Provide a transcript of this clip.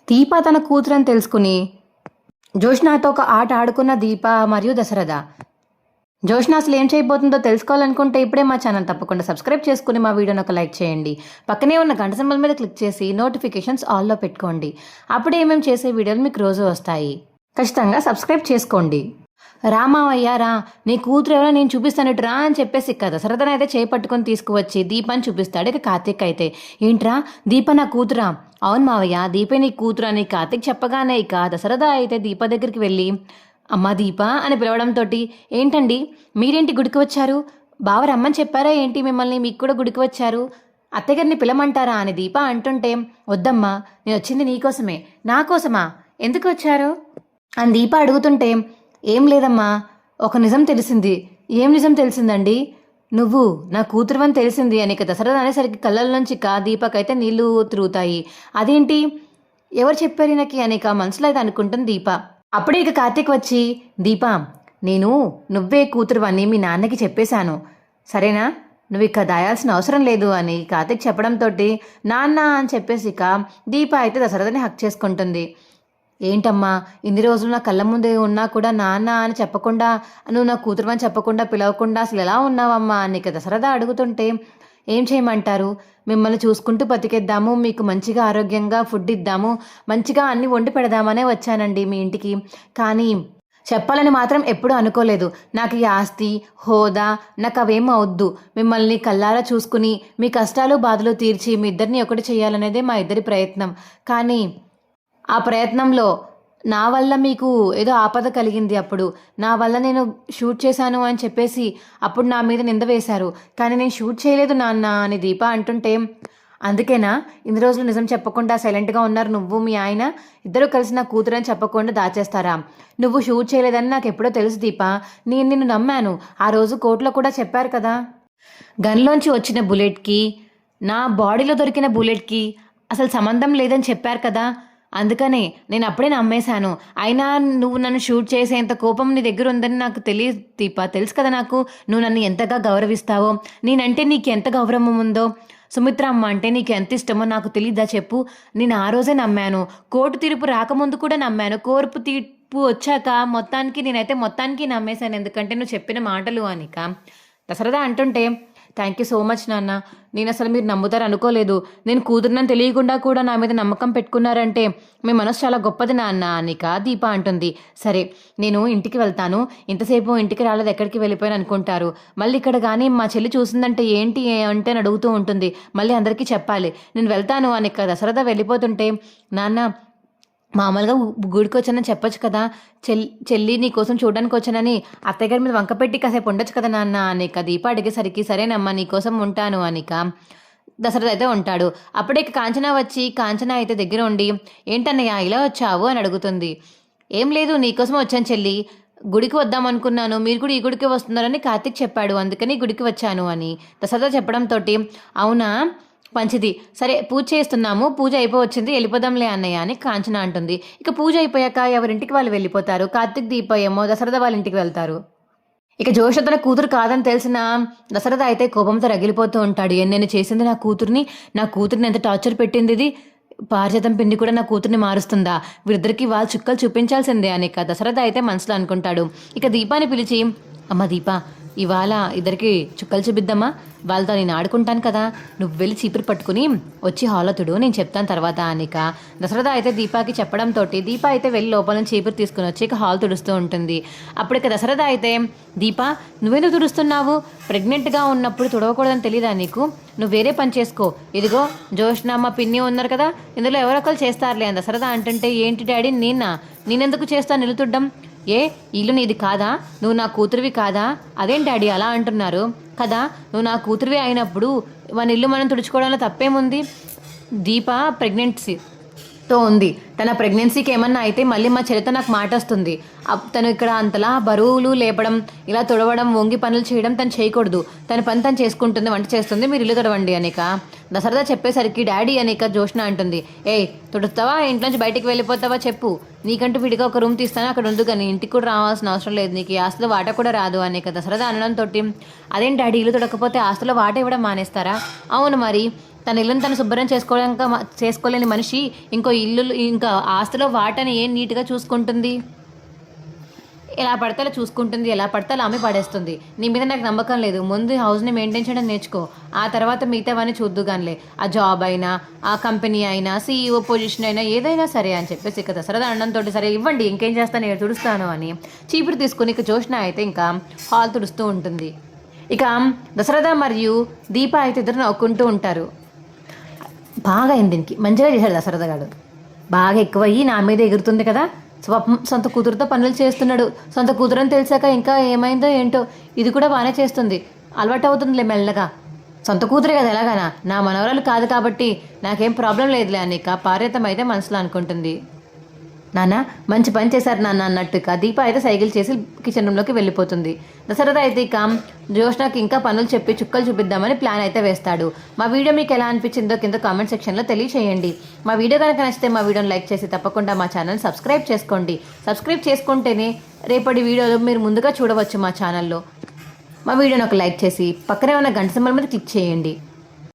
దీప తన కూతురని తెలుసుకుని జోష్నాతో ఒక ఆట ఆడుకున్న దీప మరియు దశరథ. జోష్న అసలు ఏం చేయబోతుందో తెలుసుకోవాలనుకుంటే ఇప్పుడే మా ఛానల్ తప్పకుండా సబ్స్క్రైబ్ చేసుకుని మా వీడియోని ఒక లైక్ చేయండి. పక్కనే ఉన్న గంట సింబల్ మీద క్లిక్ చేసి నోటిఫికేషన్స్ ఆల్లో పెట్టుకోండి. అప్పుడే మేము చేసే వీడియోలు మీకు రోజు వస్తాయి. ఖచ్చితంగా సబ్స్క్రైబ్ చేసుకోండి. రామావయ్య రా, నీ కూతురు ఎవరో నేను చూపిస్తానట్టు రా అని చెప్పేసి దశరథన అయితే చేపట్టుకొని తీసుకువచ్చి దీపాన్ని చూపిస్తాడు. ఇక కార్తీక్ అయితే ఏంట్రా దీప నా కూతురా? అవును మావయ్య, దీపే నీ కూతురు అని కార్తీక్ చెప్పగానే ఇక దశరథ అయితే దీప దగ్గరికి వెళ్ళి అమ్మా దీప అని పిలవడంతో ఏంటండి మీరేంటి గుడికి వచ్చారు? బావ రమ్మని చెప్పారా ఏంటి మిమ్మల్ని? మీకు కూడా గుడికి వచ్చారు, అత్తగారిని పిలమంటారా అని దీప అంటుంటే వద్దమ్మా, నేను వచ్చింది నీకోసమే. నా కోసమా? ఎందుకు వచ్చారు అని దీప అడుగుతుంటే ఏం లేదమ్మా, ఒక నిజం తెలిసింది. ఏం నిజం తెలిసిందండి? నువ్వు నా కూతురు అని తెలిసింది అని దశరథ అనేసరికి కళ్ళల నుంచి దీపకైతే నీళ్లు తిరుగుతాయి. అదేంటి, ఎవరు చెప్పారు నాకు అని మనసులో అయితే అనుకుంటుంది దీప. అప్పుడే ఇక కార్తీక్ వచ్చి దీప నేను నువ్వే కూతురు అని మీ నాన్నకి చెప్పేశాను, సరేనా? నువ్వు ఇక దాయాల్సిన అవసరం లేదు అని కార్తీక్ చెప్పడంతో నాన్న అని చెప్పేసి ఇక దీప అయితే దశరథని హక్ చేసుకుంటుంది. ఏంటమ్మా ఇన్ని రోజులు నా కళ్ళ ముందే ఉన్నా కూడా నాన్న అని చెప్పకుండా, నువ్వు నా కూతురు అని చెప్పకుండా పిలవకుండా అసలు ఎలా ఉన్నావమ్మా అని దశరథ అడుగుతుంటే ఏం చేయమంటారు, మిమ్మల్ని చూసుకుంటూ బతికేద్దాము, మీకు మంచిగా ఆరోగ్యంగా ఫుడ్ ఇద్దాము, మంచిగా అన్ని వండి పెడదామనే వచ్చానండి మీ ఇంటికి. కానీ చెప్పాలని మాత్రం ఎప్పుడూ అనుకోలేదు. నాకు ఈ ఆస్తి హోదా నాకు అవేమో అవద్దు. మిమ్మల్ని కళ్ళారా చూసుకుని మీ కష్టాలు బాధలు తీర్చి మీ ఇద్దరిని ఒకటి చేయాలనేదే మా ఇద్దరి ప్రయత్నం. కానీ ఆ ప్రయత్నంలో నా వల్ల మీకు ఏదో ఆపద కలిగింది. అప్పుడు నా వల్ల నేను షూట్ చేశాను అని చెప్పేసి అప్పుడు నా మీద నింద వేశారు. కానీ నేను షూట్ చేయలేదు నాన్న అని దీప అంటుంటే అందుకేనా ఇన్ని రోజులు నిజం చెప్పకుండా సైలెంట్గా ఉన్నారు నువ్వు మీ ఆయన? ఇద్దరు కలిసి నా కూతురని చెప్పకుండా దాచేస్తారా? నువ్వు షూట్ చేయలేదని నాకు ఎప్పుడో తెలుసు దీప, నేను నిన్ను నమ్మాను. ఆ రోజు కోర్టులో కూడా చెప్పారు కదా, గన్లోంచి వచ్చిన బుల్లెట్కి నా బాడీలో దొరికిన బుల్లెట్కి అసలు సంబంధం లేదని చెప్పారు కదా, అందుకనే నేను అప్పుడే నమ్మేశాను. అయినా నువ్వు నన్ను షూట్ చేసేంత కోపం నీ దగ్గర ఉందని నాకు తెలియదు దీప, తెలుసు కదా నాకు నువ్వు నన్ను ఎంతగా గౌరవిస్తావో, నేనంటే నీకు ఎంత గౌరవం ఉందో, సుమిత్ర అమ్మ అంటే నీకు ఎంత ఇష్టమో నాకు తెలీదా చెప్పు? నేను ఆ రోజే నమ్మాను, కోర్టు తీర్పు రాకముందు కూడా నమ్మాను, కోర్టు తీర్పు వచ్చాక మొత్తానికి నమ్మేశాను, ఎందుకంటే నువ్వు చెప్పిన మాటలు అనిక దశరథ అంటుంటే థ్యాంక్ యూ సో మచ్ నాన్న, నేను అసలు మీరు నమ్ముతారు అనుకోలేదు. నేను కూతురునని తెలియకుండా కూడా నా మీద నమ్మకం పెట్టుకున్నారంటే మీ మనసు చాలా గొప్పది నాన్న అనిక దీప అంటుంది. సరే నేను ఇంటికి వెళ్తాను, ఇంతసేపు ఇంటికి రాలేదు ఎక్కడికి వెళ్ళిపోయాను అనుకుంటారు, మళ్ళీ ఇక్కడ కానీ మా చెల్లి చూసిందంటే ఏంటి అంటే అని అడుగుతూ ఉంటుంది, మళ్ళీ అందరికీ చెప్పాలి, నేను వెళ్తాను అనిక దశరథ వెళ్ళిపోతుంటే నాన్న మామూలుగా గుడికి వచ్చానని చెప్పొచ్చు కదా, చెల్లి నీ కోసం చూడడానికి వచ్చానని అత్తయ్య మీద వంక పెట్టి కాసేపు ఉండొచ్చు కదా నాన్న అనిక దీప అడిగేసరికి సరేనమ్మా నీకోసం ఉంటాను అనిక దశరథ అయితే ఉంటాడు. అప్పుడే కాంచన వచ్చి కాంచన అయితే దగ్గర ఉండి ఏంటన్నయ్య ఇలా వచ్చావు అని అడుగుతుంది. ఏం లేదు నీకోసం వచ్చాను చెల్లి, గుడికి వద్దాం అనుకున్నాను, మీరు కూడా ఈ గుడికి వస్తున్నారని కార్తీక్ చెప్పాడు, అందుకని గుడికి వచ్చాను అని దశరథ చెప్పడంతో అవునా మంచిది, సరే పూజ చేస్తున్నాము, పూజ అయిపోవచ్చింది వెళ్ళిపోదాంలే అన్నయ్య అని కాంచన అంటుంది. ఇక పూజ అయిపోయాక ఎవరింటికి వాళ్ళు వెళ్ళిపోతారు. కార్తీక్ దీప ఏమో దశరథ వాళ్ళ ఇంటికి వెళ్తారు. ఇక జోష తన కూతురు కాదని తెలిసిన దశరథ అయితే కోపంతో రగిలిపోతూ ఉంటాడు. నేను చేసింది నా కూతురిని ఎంత టార్చర్ పెట్టింది ఇది, పారిజాతం పిండి కూడా నా కూతుర్ని మారుస్తుందా, వీరిద్దరికి వాళ్ళు చుక్కలు చూపించాల్సిందే అని దశరథ అయితే మనసులో అనుకుంటాడు. ఇక దీపాన్ని పిలిచి అమ్మ దీప ఇవాళ ఇద్దరికి చుక్కలు చూపిద్దామా, వాళ్ళతో నేను ఆడుకుంటాను కదా, నువ్వు వెళ్ళి చీపురు పట్టుకుని వచ్చి హాల్లో తుడు, నేను చెప్తాను తర్వాత అనిక దశరథ అయితే దీపాకి చెప్పడంతో దీప అయితే వెళ్ళి లోపల నుంచి చీపురు తీసుకుని వచ్చి ఇక హాల్ తుడుస్తూ ఉంటుంది. అప్పుడు ఇక దశరథ అయితే దీప నువ్వెందుకు తుడుస్తున్నావు, ప్రెగ్నెంట్గా ఉన్నప్పుడు తుడవకూడదని తెలియదా నీకు, నువ్వు వేరే పని చేసుకో, ఇదిగో జోష్నమ్మ పిన్ని ఉన్నారు కదా ఇందులో ఎవరొకరు చేస్తారులే అని దశరథ అంటుంటే ఏంటి డాడీ నేనెందుకు చేస్తాను నిలుతుడ్డం, ఏ ఇల్లు నీది కాదా, నువ్వు నా కూతురివి కాదా, అదేం డాడీ అలా అంటున్నారు కదా, నువ్వు నా కూతురివి అయినప్పుడు మన ఇల్లు మనం తుడుచుకోవడంలో తప్పేముంది, దీప ప్రెగ్నెన్సీతో ఉంది, తన ప్రెగ్నెన్సీకి ఏమన్నా అయితే మళ్ళీ మా చెల్లితో నాకు మాట వస్తుంది, తను ఇక్కడ అంతలా బరువులు లేపడం ఇలా తుడవడం వంగి పనులు చేయడం తను చేయకూడదు, తన పని తను చేసుకుంటుంది, వంట చేస్తుంది, మీరు ఇల్లు తుడవండి అనిక దశరథ చెప్పేసరికి డాడీ అనిక జోష్న అంటుంది తుడుస్తావా ఇంట్లోంచి బయటికి వెళ్ళిపోతావా చెప్పు, నీకంటూ విడిగా ఒక రూమ్ తీస్తాను అక్కడ ఉంది కానీ ఇంటికి కూడా రావాల్సిన అవసరం లేదు, నీకు ఈ ఆస్తిలో వాట కూడా రాదు అనిక దశరథ అనడంతో అదేం డాడీ ఇల్లు తుడకపోతే ఆస్తిలో వాట ఇవ్వడం మానేస్తారా, అవును మరి తన ఇల్లుని తను శుభ్రం చేసుకోలేని మనిషి ఇంకో ఇల్లు ఇంకా ఆస్తిలో వాటని ఏం నీట్గా చూసుకుంటుంది? ఎలా పడితే అలా చూసుకుంటుంది, ఎలా పడితే అలా అమ్మి పడేస్తుంది. నీ మీద నాకు నమ్మకం లేదు. ముందు హౌస్ని మెయింటైన్ చేయడం నేర్చుకో, ఆ తర్వాత మిగతావన్నీ చూద్దుగానిలే. ఆ జాబ్ అయినా, ఆ కంపెనీ అయినా, సీఈఓ పొజిషన్ అయినా ఏదైనా సరే అని చెప్పేసి ఇక దసరా అన్నంతో సరే ఇవ్వండి ఇంకేం చేస్తాను నేను తుడుస్తాను అని చీపురు తీసుకుని ఇక జోష్న అయితే ఇంకా హాల్ తుడుస్తూ ఉంటుంది. ఇక దశరథ మరియు దీప అయితే ఇద్దరు నవ్వుకుంటూ ఉంటారు. బాగా అయింది దీనికి, మంచిగా చేశాడు దశరథ గారు. బాగా ఎక్కువయ్యి నా మీద ఎగురుతుంది కదా, సొంత కూతురుతో పనులు చేస్తున్నాడు. సొంత కూతురు అని తెలిసాక ఇంకా ఏమైందో ఏంటో, ఇది కూడా బాగానే చేస్తుంది, అలవాటు అవుతుందిలే మెల్లగా. సొంత కూతురే కదా ఎలాగానా, నా మనవరాలు కాదు కాబట్టి నాకేం ప్రాబ్లం లేదులే అని ఇక పార్వతం అయితే మనసులో అనుకుంటుంది. నాన్న మంచి పని చేశారు నాన్న అన్నట్టుగా దీప అయితే సైకిల్ చేసి కిచెన్ రూమ్లోకి వెళ్ళిపోతుంది. దశరథ అయితే ఇక జోష్నాకి ఇంకా పనులు చెప్పి చుక్కలు చూపిద్దామని ప్లాన్ అయితే వేస్తాడు. మా వీడియో మీకు ఎలా అనిపించిందో కింద కామెంట్ సెక్షన్లో తెలియచేయండి. మా వీడియో కనుక నచ్చితే మా వీడియోని లైక్ చేసి తప్పకుండా మా ఛానల్ సబ్స్క్రైబ్ చేసుకోండి. సబ్స్క్రైబ్ చేసుకుంటేనే రేపటి వీడియోలో మీరు ముందుగా చూడవచ్చు మా ఛానల్లో. మా వీడియోని ఒక లైక్ చేసి పక్కనే ఉన్న గంట సింబల్ మీద క్లిక్ చేయండి.